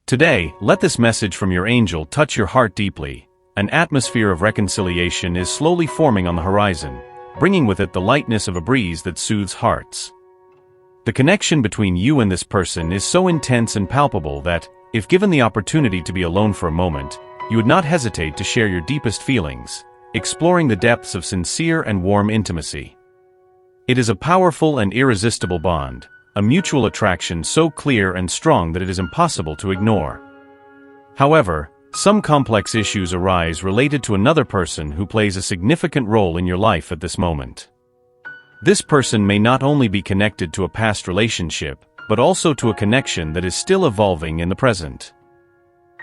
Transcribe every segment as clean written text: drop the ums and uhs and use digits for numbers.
Today, let this message from your angel touch your heart deeply. An atmosphere of reconciliation is slowly forming on the horizon, bringing with it the lightness of a breeze that soothes hearts. The connection between you and this person is so intense and palpable that, if given the opportunity to be alone for a moment, you would not hesitate to share your deepest feelings, exploring the depths of sincere and warm intimacy. It is a powerful and irresistible bond, a mutual attraction so clear and strong that it is impossible to ignore. However, some complex issues arise related to another person who plays a significant role in your life at this moment. This person may not only be connected to a past relationship, but also to a connection that is still evolving in the present.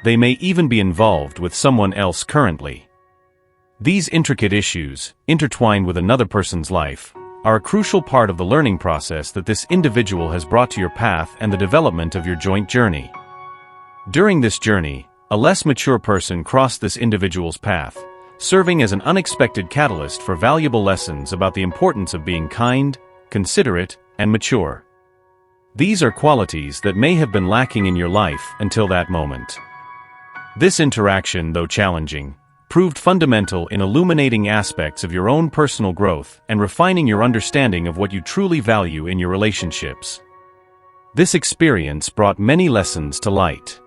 They may even be involved with someone else currently. These intricate issues, intertwined with another person's life, are a crucial part of the learning process that this individual has brought to your path and the development of your joint journey. During this journey, a less mature person crossed this individual's path, serving as an unexpected catalyst for valuable lessons about the importance of being kind, considerate, and mature. These are qualities that may have been lacking in your life until that moment. This interaction, though challenging, proved fundamental in illuminating aspects of your own personal growth and refining your understanding of what you truly value in your relationships. This experience brought many lessons to light.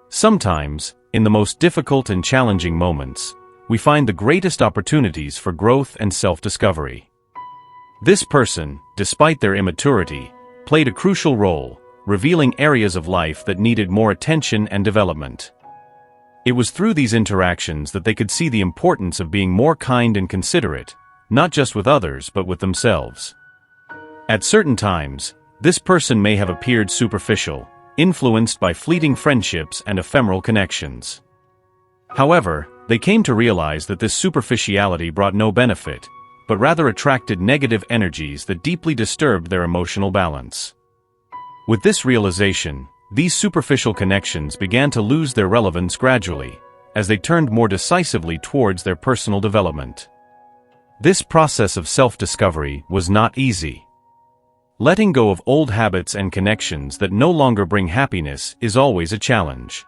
Sometimes, in the most difficult and challenging moments, we find the greatest opportunities for growth and self-discovery. This person, despite their immaturity, played a crucial role, revealing areas of life that needed more attention and development. It was through these interactions that they could see the importance of being more kind and considerate, not just with others but with themselves. At certain times, this person may have appeared superficial, influenced by fleeting friendships and ephemeral connections. However, they came to realize that this superficiality brought no benefit, but rather attracted negative energies that deeply disturbed their emotional balance. With this realization, these superficial connections began to lose their relevance gradually, as they turned more decisively towards their personal development. This process of self-discovery was not easy. Letting go of old habits and connections that no longer bring happiness is always a challenge.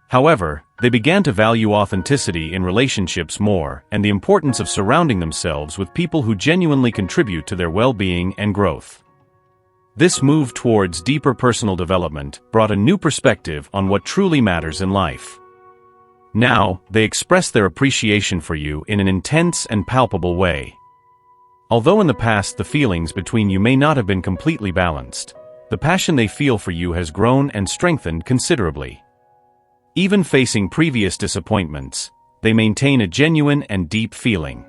However, they began to value authenticity in relationships more and the importance of surrounding themselves with people who genuinely contribute to their well-being and growth. This move towards deeper personal development brought a new perspective on what truly matters in life. Now, they express their appreciation for you in an intense and palpable way. Although in the past the feelings between you may not have been completely balanced, the passion they feel for you has grown and strengthened considerably. Even facing previous disappointments, they maintain a genuine and deep feeling.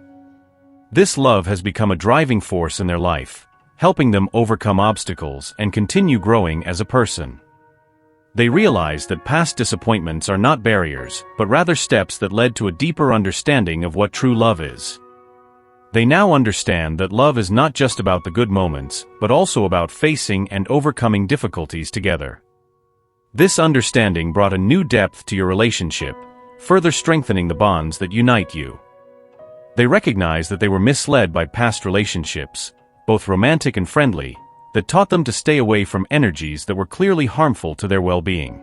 This love has become a driving force in their life, helping them overcome obstacles and continue growing as a person. They realize that past disappointments are not barriers, but rather steps that led to a deeper understanding of what true love is. They now understand that love is not just about the good moments, but also about facing and overcoming difficulties together. This understanding brought a new depth to your relationship, further strengthening the bonds that unite you. They recognize that they were misled by past relationships, both romantic and friendly, that taught them to stay away from energies that were clearly harmful to their well-being.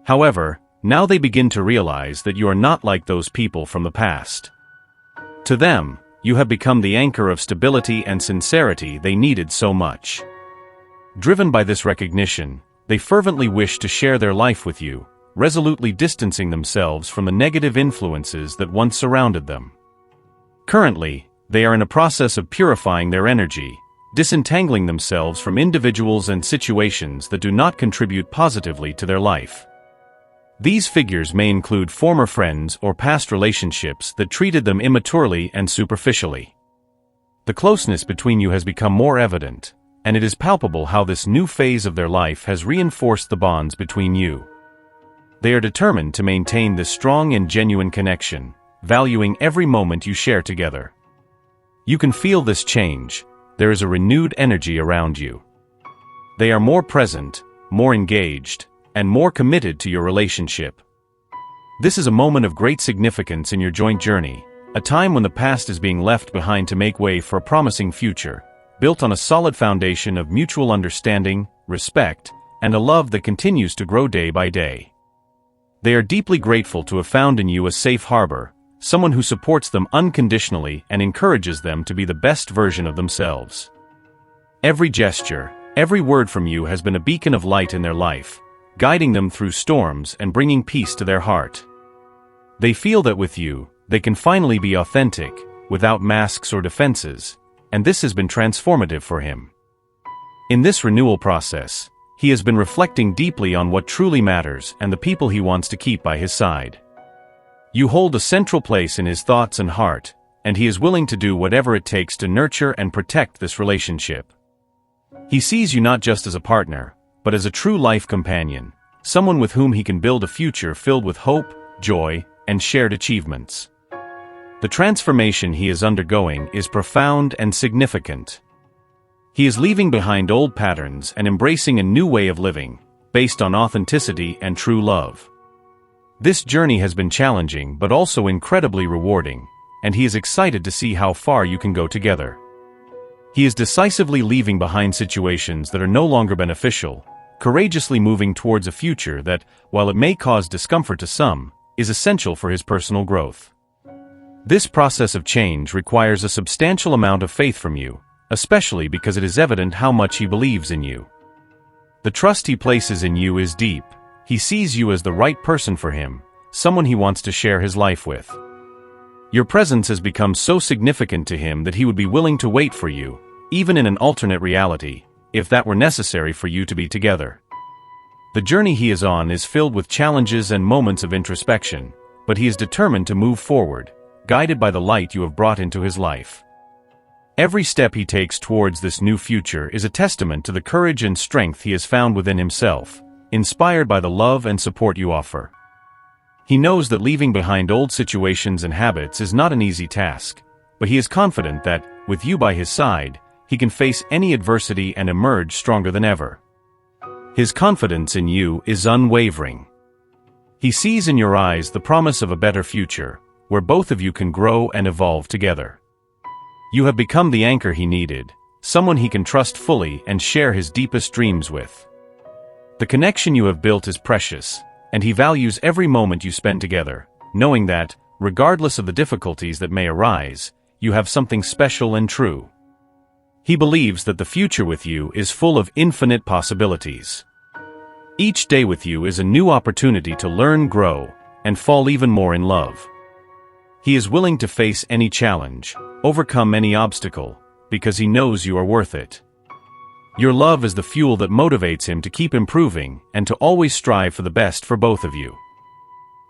However, now they begin to realize that you are not like those people from the past. To them, you have become the anchor of stability and sincerity they needed so much. Driven by this recognition, they fervently wish to share their life with you, resolutely distancing themselves from the negative influences that once surrounded them. Currently, they are in a process of purifying their energy, disentangling themselves from individuals and situations that do not contribute positively to their life. These figures may include former friends or past relationships that treated them immaturely and superficially. The closeness between you has become more evident, and it is palpable how this new phase of their life has reinforced the bonds between you. They are determined to maintain this strong and genuine connection, valuing every moment you share together. You can feel this change. There is a renewed energy around you. They are more present, more engaged, and more committed to your relationship. This is a moment of great significance in your joint journey, a time when the past is being left behind to make way for a promising future, built on a solid foundation of mutual understanding, respect, and a love that continues to grow day by day. They are deeply grateful to have found in you a safe harbor, someone who supports them unconditionally and encourages them to be the best version of themselves. Every gesture, every word from you has been a beacon of light in their life, guiding them through storms and bringing peace to their heart. They feel that with you, they can finally be authentic, without masks or defenses, and this has been transformative for him. In this renewal process, he has been reflecting deeply on what truly matters and the people he wants to keep by his side. You hold a central place in his thoughts and heart, and he is willing to do whatever it takes to nurture and protect this relationship. He sees you not just as a partner, but as a true life companion, someone with whom he can build a future filled with hope, joy, and shared achievements. The transformation he is undergoing is profound and significant. He is leaving behind old patterns and embracing a new way of living, based on authenticity and true love. This journey has been challenging but also incredibly rewarding, and he is excited to see how far you can go together. He is decisively leaving behind situations that are no longer beneficial, courageously moving towards a future that, while it may cause discomfort to some, is essential for his personal growth. This process of change requires a substantial amount of faith from you, especially because it is evident how much he believes in you. The trust he places in you is deep. He sees you as the right person for him, someone he wants to share his life with. Your presence has become so significant to him that he would be willing to wait for you, even in an alternate reality, if that were necessary for you to be together. The journey he is on is filled with challenges and moments of introspection, but he is determined to move forward, guided by the light you have brought into his life. Every step he takes towards this new future is a testament to the courage and strength he has found within himself, inspired by the love and support you offer. He knows that leaving behind old situations and habits is not an easy task, but he is confident that, with you by his side, he can face any adversity and emerge stronger than ever. His confidence in you is unwavering. He sees in your eyes the promise of a better future, where both of you can grow and evolve together. You have become the anchor he needed, someone he can trust fully and share his deepest dreams with. The connection you have built is precious, and he values every moment you spend together, knowing that, regardless of the difficulties that may arise, you have something special and true. He believes that the future with you is full of infinite possibilities. Each day with you is a new opportunity to learn, grow, and fall even more in love. He is willing to face any challenge, overcome any obstacle, because he knows you are worth it. Your love is the fuel that motivates him to keep improving and to always strive for the best for both of you.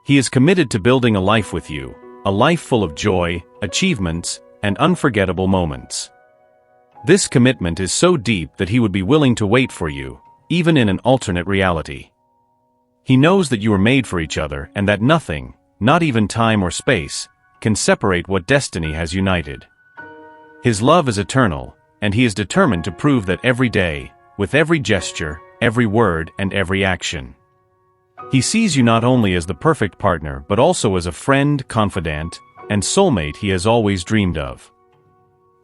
He is committed to building a life with you, a life full of joy, achievements, and unforgettable moments. This commitment is so deep that he would be willing to wait for you, even in an alternate reality. He knows that you are made for each other and that nothing, not even time or space, can separate what destiny has united. His love is eternal, and he is determined to prove that every day, with every gesture, every word, and every action. He sees you not only as the perfect partner but also as a friend, confidant, and soulmate he has always dreamed of.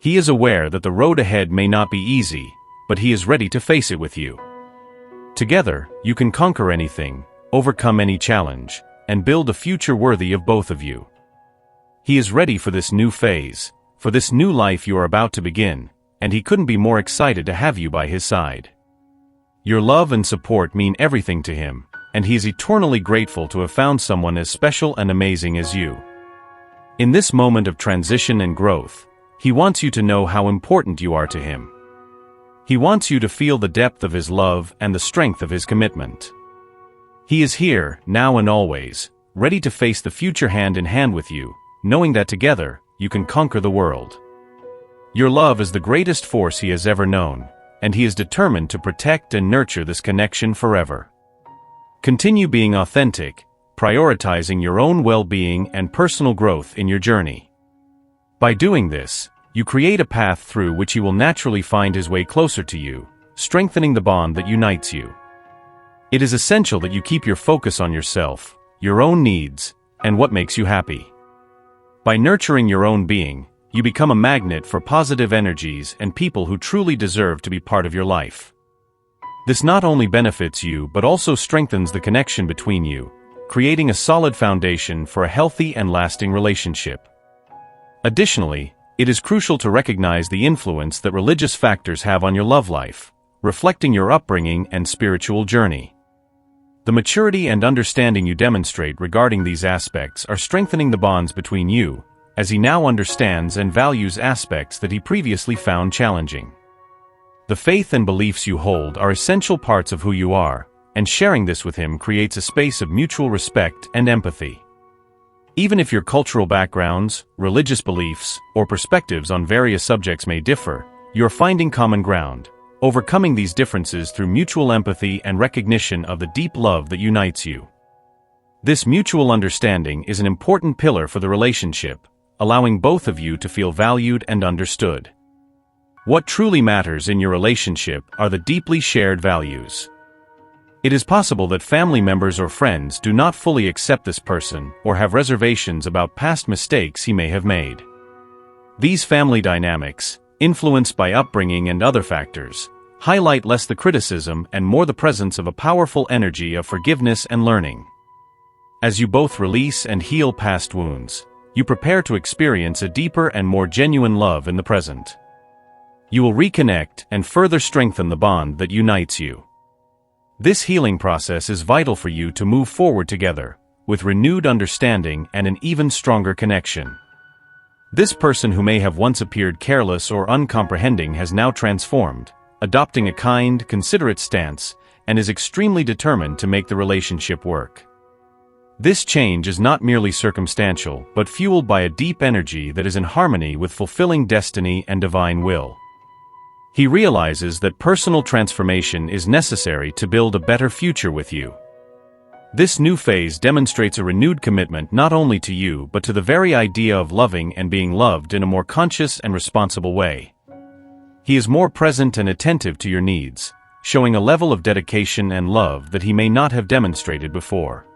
He is aware that the road ahead may not be easy, but he is ready to face it with you. Together, you can conquer anything, overcome any challenge, and build a future worthy of both of you. He is ready for this new phase, for this new life you are about to begin, and he couldn't be more excited to have you by his side. Your love and support mean everything to him, and he is eternally grateful to have found someone as special and amazing as you. In this moment of transition and growth, he wants you to know how important you are to him. He wants you to feel the depth of his love and the strength of his commitment. He is here, now and always, ready to face the future hand in hand with you, knowing that together, you can conquer the world. Your love is the greatest force he has ever known, and he is determined to protect and nurture this connection forever. Continue being authentic, prioritizing your own well-being and personal growth in your journey. By doing this, you create a path through which he will naturally find his way closer to you, strengthening the bond that unites you. It is essential that you keep your focus on yourself, your own needs, and what makes you happy. By nurturing your own being, you become a magnet for positive energies and people who truly deserve to be part of your life. This not only benefits you but also strengthens the connection between you, creating a solid foundation for a healthy and lasting relationship. Additionally, it is crucial to recognize the influence that religious factors have on your love life, reflecting your upbringing and spiritual journey. The maturity and understanding you demonstrate regarding these aspects are strengthening the bonds between you, as he now understands and values aspects that he previously found challenging. The faith and beliefs you hold are essential parts of who you are, and sharing this with him creates a space of mutual respect and empathy. Even if your cultural backgrounds, religious beliefs, or perspectives on various subjects may differ, you're finding common ground, overcoming these differences through mutual empathy and recognition of the deep love that unites you. This mutual understanding is an important pillar for the relationship, allowing both of you to feel valued and understood. What truly matters in your relationship are the deeply shared values. It is possible that family members or friends do not fully accept this person or have reservations about past mistakes he may have made. These family dynamics, influenced by upbringing and other factors, highlight less the criticism and more the presence of a powerful energy of forgiveness and learning. As you both release and heal past wounds, you prepare to experience a deeper and more genuine love in the present. You will reconnect and further strengthen the bond that unites you. This healing process is vital for you to move forward together, with renewed understanding and an even stronger connection. This person who may have once appeared careless or uncomprehending has now transformed, adopting a kind, considerate stance, and is extremely determined to make the relationship work. This change is not merely circumstantial, but fueled by a deep energy that is in harmony with fulfilling destiny and divine will. He realizes that personal transformation is necessary to build a better future with you. This new phase demonstrates a renewed commitment not only to you but to the very idea of loving and being loved in a more conscious and responsible way. He is more present and attentive to your needs, showing a level of dedication and love that he may not have demonstrated before.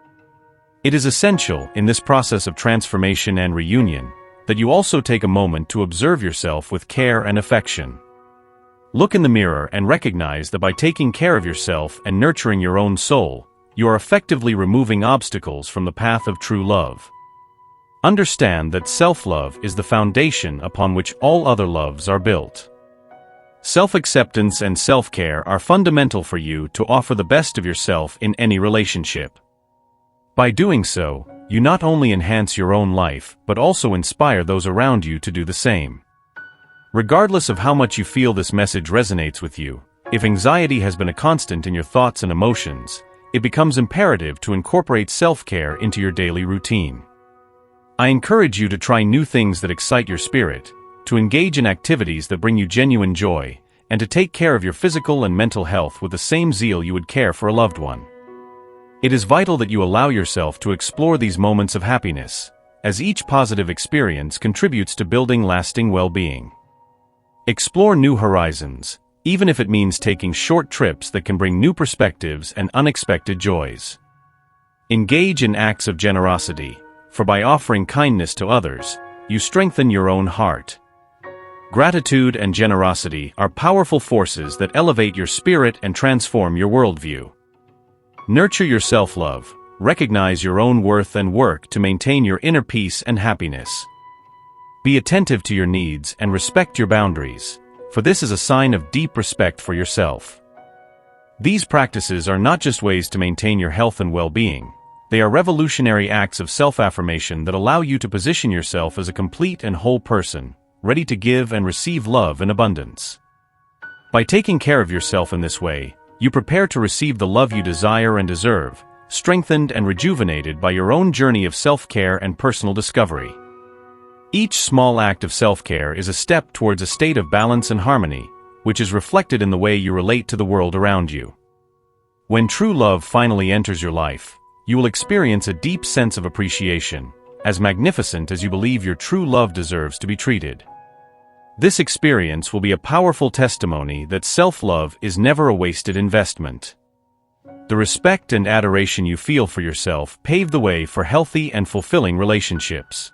It is essential, in this process of transformation and reunion, that you also take a moment to observe yourself with care and affection. Look in the mirror and recognize that by taking care of yourself and nurturing your own soul, you are effectively removing obstacles from the path of true love. Understand that self-love is the foundation upon which all other loves are built. Self-acceptance and self-care are fundamental for you to offer the best of yourself in any relationship. By doing so, you not only enhance your own life but also inspire those around you to do the same. Regardless of how much you feel this message resonates with you, if anxiety has been a constant in your thoughts and emotions, it becomes imperative to incorporate self-care into your daily routine. I encourage you to try new things that excite your spirit, to engage in activities that bring you genuine joy, and to take care of your physical and mental health with the same zeal you would care for a loved one. It is vital that you allow yourself to explore these moments of happiness, as each positive experience contributes to building lasting well-being. Explore new horizons, even if it means taking short trips that can bring new perspectives and unexpected joys. Engage in acts of generosity, for by offering kindness to others, you strengthen your own heart. Gratitude and generosity are powerful forces that elevate your spirit and transform your worldview. Nurture your self-love, recognize your own worth and work to maintain your inner peace and happiness. Be attentive to your needs and respect your boundaries, for this is a sign of deep respect for yourself. These practices are not just ways to maintain your health and well-being, they are revolutionary acts of self-affirmation that allow you to position yourself as a complete and whole person, ready to give and receive love in abundance. By taking care of yourself in this way, you prepare to receive the love you desire and deserve, strengthened and rejuvenated by your own journey of self-care and personal discovery. Each small act of self-care is a step towards a state of balance and harmony, which is reflected in the way you relate to the world around you. When true love finally enters your life, you will experience a deep sense of appreciation, as magnificent as you believe your true love deserves to be treated. This experience will be a powerful testimony that self-love is never a wasted investment. The respect and adoration you feel for yourself pave the way for healthy and fulfilling relationships.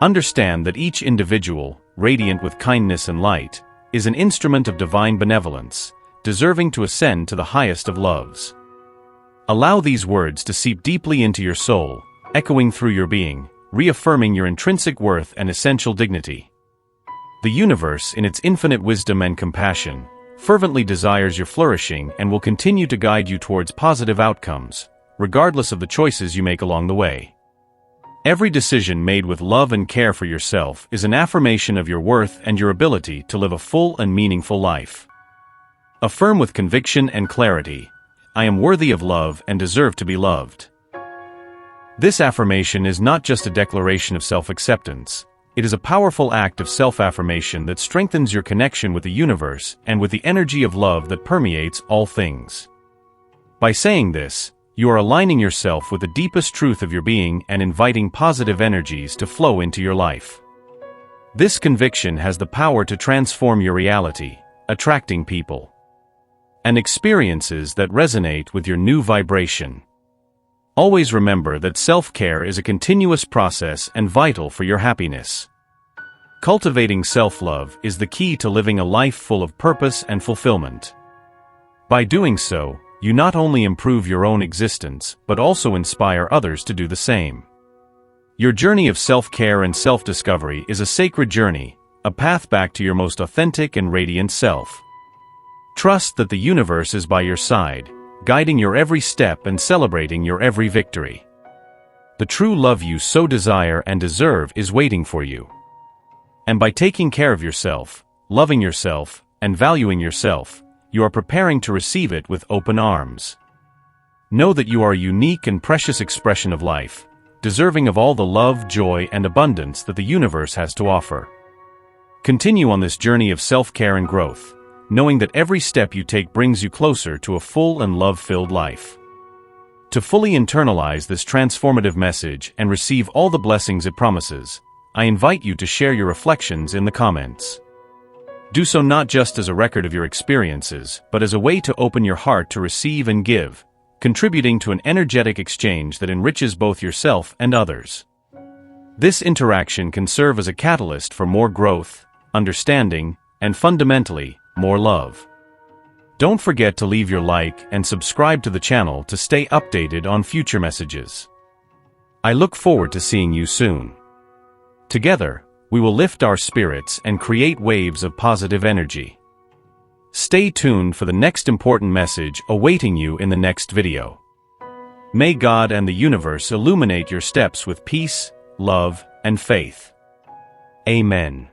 Understand that each individual, radiant with kindness and light, is an instrument of divine benevolence, deserving to ascend to the highest of loves. Allow these words to seep deeply into your soul, echoing through your being, reaffirming your intrinsic worth and essential dignity. The universe, in its infinite wisdom and compassion, fervently desires your flourishing and will continue to guide you towards positive outcomes, regardless of the choices you make along the way. Every decision made with love and care for yourself is an affirmation of your worth and your ability to live a full and meaningful life. Affirm with conviction and clarity, "I am worthy of love and deserve to be loved." This affirmation is not just a declaration of self-acceptance. It is a powerful act of self-affirmation that strengthens your connection with the universe and with the energy of love that permeates all things. By saying this, you are aligning yourself with the deepest truth of your being and inviting positive energies to flow into your life. This conviction has the power to transform your reality, attracting people and experiences that resonate with your new vibration. Always remember that self-care is a continuous process and vital for your happiness. Cultivating self-love is the key to living a life full of purpose and fulfillment. By doing so, you not only improve your own existence, but also inspire others to do the same. Your journey of self-care and self-discovery is a sacred journey, a path back to your most authentic and radiant self. Trust that the universe is by your side, guiding your every step and celebrating your every victory. The true love you so desire and deserve is waiting for you. And by taking care of yourself, loving yourself, and valuing yourself, you are preparing to receive it with open arms. Know that you are a unique and precious expression of life, deserving of all the love, joy, and abundance that the universe has to offer. Continue on this journey of self-care and growth, knowing that every step you take brings you closer to a full and love-filled life. To fully internalize this transformative message and receive all the blessings it promises, I invite you to share your reflections in the comments. Do so not just as a record of your experiences, but as a way to open your heart to receive and give, contributing to an energetic exchange that enriches both yourself and others. This interaction can serve as a catalyst for more growth, understanding, and fundamentally, more love. Don't forget to leave your like and subscribe to the channel to stay updated on future messages. I look forward to seeing you soon. Together, we will lift our spirits and create waves of positive energy. Stay tuned for the next important message awaiting you in the next video. May God and the universe illuminate your steps with peace, love, and faith. Amen.